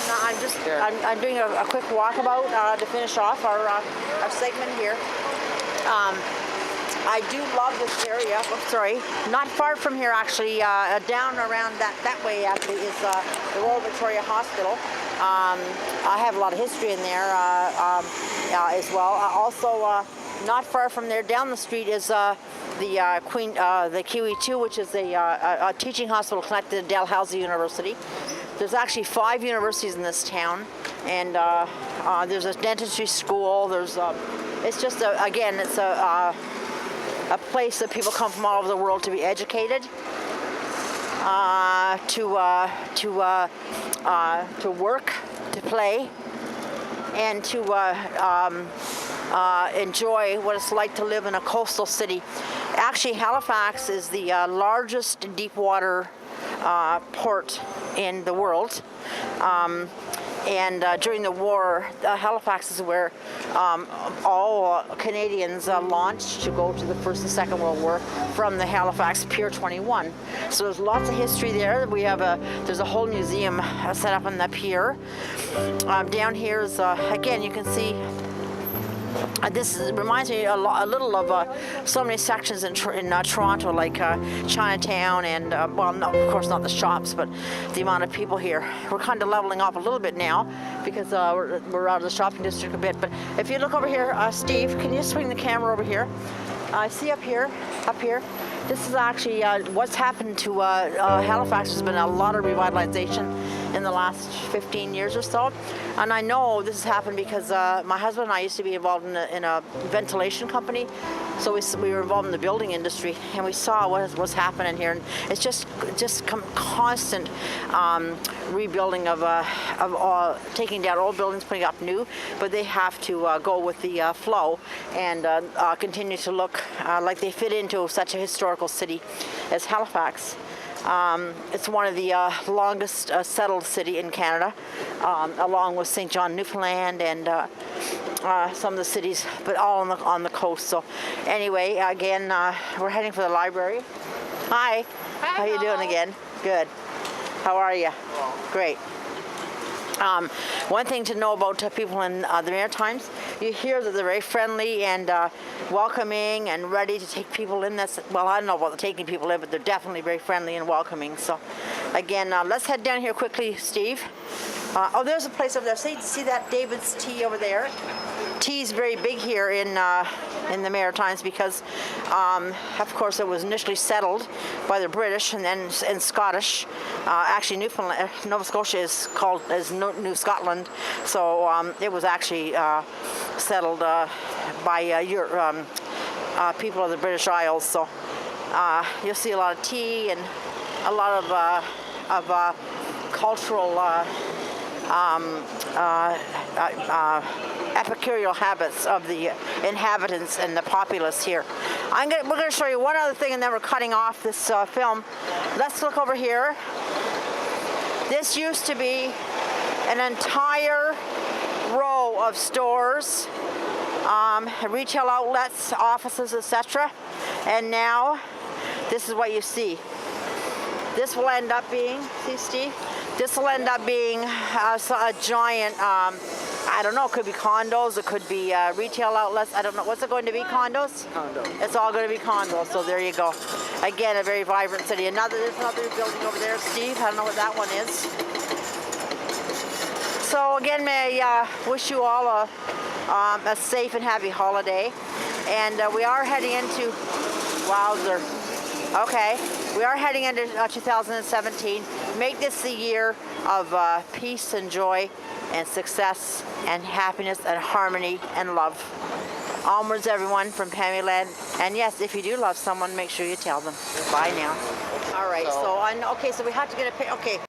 I'm doing a quick walkabout to finish off our segment here. I do love this area. Oh, sorry, not far from here actually. Down around that way actually is the Royal Victoria Hospital. I have a lot of history in there as well. Also, not far from there, down the street is the Kiwi 2, which is a teaching hospital connected to Dalhousie University. There's actually 5 universities in this town, and there's a dentistry school. There's it's just it's a place that people come from all over the world to be educated, to work, to play, and to enjoy what it's like to live in a coastal city. Actually, Halifax is the largest deep water port in the world. And during the war, Halifax is where all Canadians launched to go to the First and Second World War from the Halifax Pier 21. So there's lots of history there. There's a whole museum set up on the pier. Down here is again, you can see. This reminds me a little of so many sections in Toronto, like Chinatown, and well, no, of course not the shops, but the amount of people here. We're kind of leveling off a little bit now because we're out of the shopping district a bit. But if you look over here, Steve, can you swing the camera over here? See up here. This is actually what's happened to Halifax. There's been a lot of revitalization in the last 15 years or so. And I know this has happened because my husband and I used to be involved in a ventilation company. So we were involved in the building industry, and we saw what's happening here. And it's just constant rebuilding of taking down old buildings, putting up new, but they have to go with the flow and continue to look like they fit into such a historical city as Halifax. It's one of the longest settled city in Canada, along with St. John, Newfoundland, and some of the cities, but all on the coast. So anyway, again, we're heading for the library. Hi. How you doing again? Good. How are you? Great. One thing to know about people in the Maritimes, you hear that they're very friendly and welcoming and ready to take people in. Well, I don't know about taking people in, but they're definitely very friendly and welcoming. So, again, let's head down here quickly, Steve. Oh, there's a place over there. See that David's Tea over there? Tea is very big here in the Maritimes because, of course, it was initially settled by the British and then and Scottish. Actually, Nova Scotia is called as New Scotland, so it was actually settled by people of the British Isles. So you'll see a lot of tea and a lot of cultural epicureal habits of the inhabitants and the populace here. We're going to show you one other thing, and then we're cutting off this film. Let's look over here. This used to be an entire row of stores, retail outlets, offices, etc. And now this is what you see. This will end up being, see, Steve? This will end up being a giant, I don't know, it could be condos, it could be retail outlets, I don't know. What's it going to be, condos? Condos. It's all going to be condos, so there you go. Again, a very vibrant city. There's another building over there, Steve. I don't know what that one is. So again, may I wish you all a safe and happy holiday. And we are heading into, wowzer. Okay, we are heading into 2017. Make this the year of peace and joy and success and happiness and harmony and love. Onwards, everyone, from Pammyland. And yes, if you do love someone, make sure you tell them. Bye now. All right, so we have to get a pic. Okay.